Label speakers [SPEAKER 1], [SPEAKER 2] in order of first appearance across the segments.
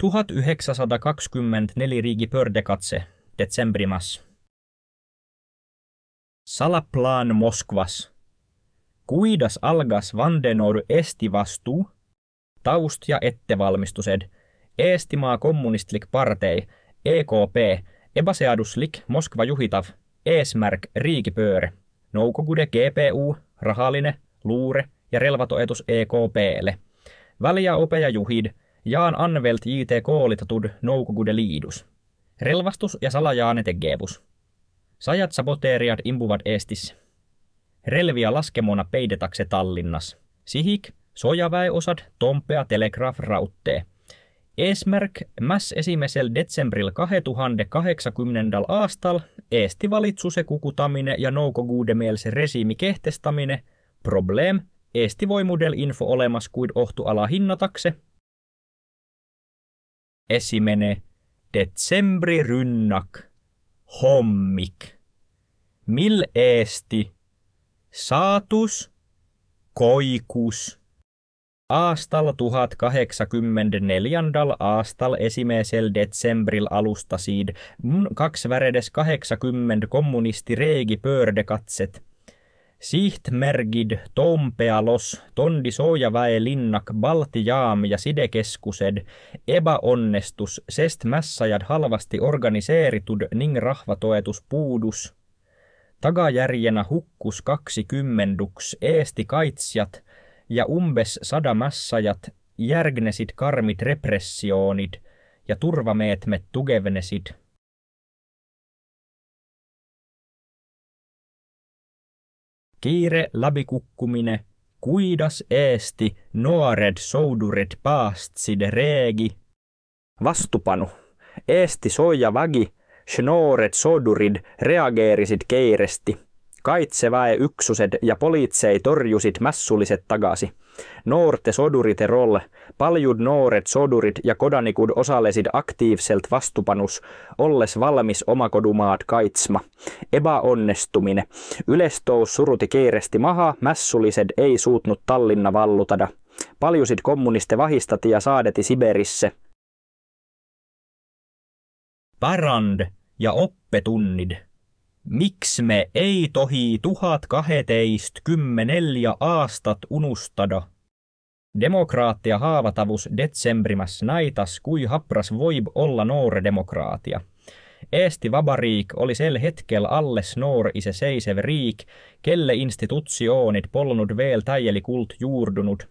[SPEAKER 1] 1924 Rigi Pördekatse, decembrimas. Salaplan Moskvas. Kuidas algas vandenor esti vastuu, taust ja ettevalmistused, Eestimaa kommunistlik partei, EKP, ebaseaduslik Moskva juhitav, eesmärk riigipööre, Noukogude GPU, rahallinen, luure ja relvatoetus EKPlle, väliä opeja juhid, jaan anvelt JT koolitetud Noukogude liidus, relvastus ja salajaane tegevus. Sajat saboteerijat impuvat Eestissä. Relviä laskemona peidetakse Tallinnas. Sihik, sojaväeosad, tompea telegraf rauttee. Esmärk mäs esimesel decembril 2080 aastal Eesti valitsuse kukutamine ja Noukogudemeelse režiimi kehtestamine, problem, Eesti voimudel info olemas kuid ohtu ala hinnatakse. Esimene decembri rynnak, hommik, mil Eesti, saatus, koikus, aastal 1084 aastal esimesel decembril alustasiid 280 kommunisti reegi pöördekatset. Sihtmergid Tompealos, Tondi Soojaväe linnak, Baltijaam ja sidekeskused ebaonnestus, sest mässajad halvasti organiseeritud ning rahvatoetus puudus. Tagajärjenä hukkus 20 Eesti kaitsjat ja umbes 100 mässajat järgnesid karmid repressioonid ja turvameetmed tugevnesid. Kiire läbikukkumine, kuidas Eesti nuored soudurit paastsid reegi. Vastupanu. Eesti sojavägi, snoored soudurid reageerisid kiiresti. Kaitseväeyksused ja politsei torjusid mässuliset tagasi. Noorte sodurite roll, paljud noored sodurit ja kodanikud osalesid aktiivselt vastupanus, olles valmis oma kodumaad kaitsma. Ebaonnestumine. Ylestous suruti kiiresti maha, mässulised ei suutnut Tallinna vallutada. Paljusid kommuniste vahistati ja saadeti Siberissä. Pärand ja oppetunnid. Miks me ei tohi 1024 aastat unustada? Demokraattia haavatavus decembrimas näitas, kui hapras võib olla noor demokraatia. Eesti Vabariik oli sel hetkel alles noor iseseisev riik, kelle institutsioonid polnud veel täielikult juurdunud.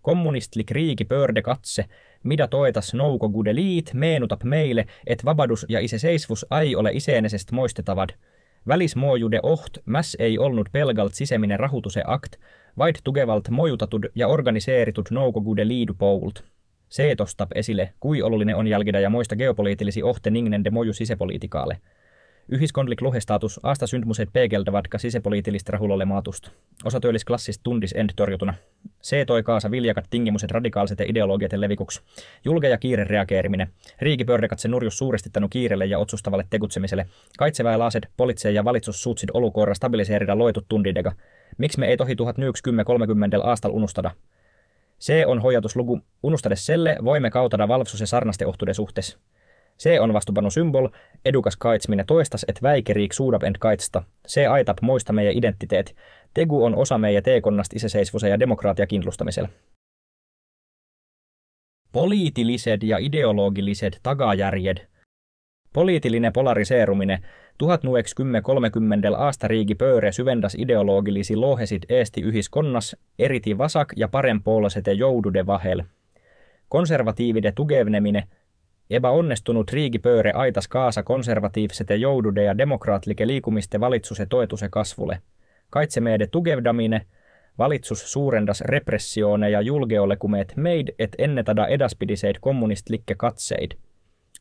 [SPEAKER 1] Kommunistlik riigipöördekatse, mida toetas Noukogude liit, meenutab meille, et vabadus ja iseseisvus ei ole iseenesest moistetavad. Välismoojude oht mäs ei olnud pelgalt siseminen rahutuse akt, vaid tugevalt mojutatud ja organiseeritud Noukogude liidu poolt. See tostab esille, kui oluline on jälgida ja muista geopoliitilisi ohte ning nende moju sisepoliitikaale. Ühiskondlik lohestaatus, aastasündmused peegeldavat ka sisepoliitilist rahulolematust. Osa työlisklassist tundis end torjutuna. See toi kaasa viljakat tingimuset radikaalisete ideologioiden levikuks. Julge ja kiire reageerimine. Riigipöördekatse nurjus suuresti tänu kiirelle ja otsustavalle tegutsemiselle. Kaitseväelaaset, politsei ja valitsus suutsid olukorra stabiliseerida loetut tundidega. Miksi me ei tohi 1930 aastal unustada? See on hoiatusluku. Unustades selle, voimme kautada valvsuse sarnaste ohtude suhtes. See on vastupanu symbol, edukas kaitsmine toistas, et väikeriik suudab end kaitsta. See aitab moista meie identiteet. Tegu on osa meie teekonnast iseseisvuse ja demokraatia kindlustamiselle. Poliitiliset ja ideologiliset tagajärjed. Poliittinen polariseeruminen. 1930 aastariigipööre syvendas ideologilisi lohesid Eesti ühiskonnas, eriti vasak- ja parempoolsete joudude vahel. Konservatiivide tugevnemine. Epäonnistunut riigipööre aitas kaasa konservatiivsete joudude ja demokraatlike liikumiste valitsuse toetuse kasvulle. Kaitsemeede tugevdamine. Valitsus suurendas repressioone ja julgeolekumeet meid, et ennetada edaspidiseid kommunistlikke katseid.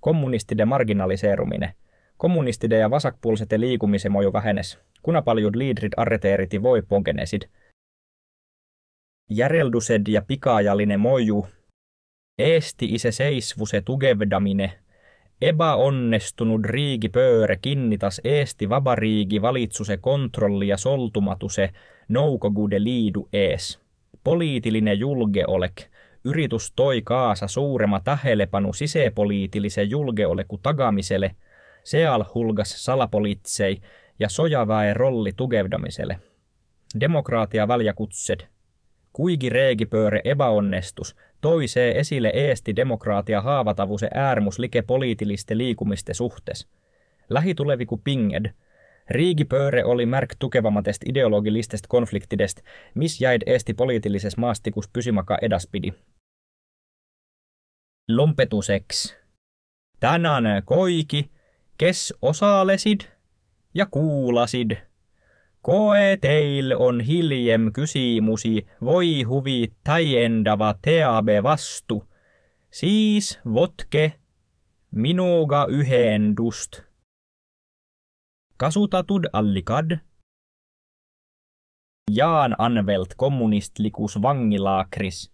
[SPEAKER 1] Kommunistide marginaliseerumine. Kommunistide ja vasakpuolsete liikumise moju vähenes. Kuna paljud liidrit arreteeriti voi pogenesid. Järeldused ja pikajallinen moju. Eesti iseseisvuse tugevdamine. Epäonnistunut riigipööre kinnitas Eesti Vabariigi valitsuse kontrolli ja soltumatuse Noukogude liidu ees. Poliittinen julgeolek. yritys toi kaasa suurema tähelepanu sisäpoliitillisen julgeoleku tagamiselle, seal hulgas salapolitsei ja sojaväen rolli tugevdamiselle. Demokraatia väljakutsed. Kuigi reegipööre epäonnestus, toisee esille Eesti demokraatia haavatavuse äärmuslike poliitiliste liikumiste suhtes. Lähituleviku pinged. Riigipööre oli märk tukevammatest ideologilistest konfliktidest, mis jäid Eesti poliitilises maastikus pysymaka edaspidi. Lompetuseks. Tänään koiki, kes osalesid ja kuulasid. Koe teil on hiljem kysymysi voi huvi täiendava teabe vastu. Siis votke minuga yhendust. Kasutatud allikad. Jaan anvelt kommunistlikus vangilaakris.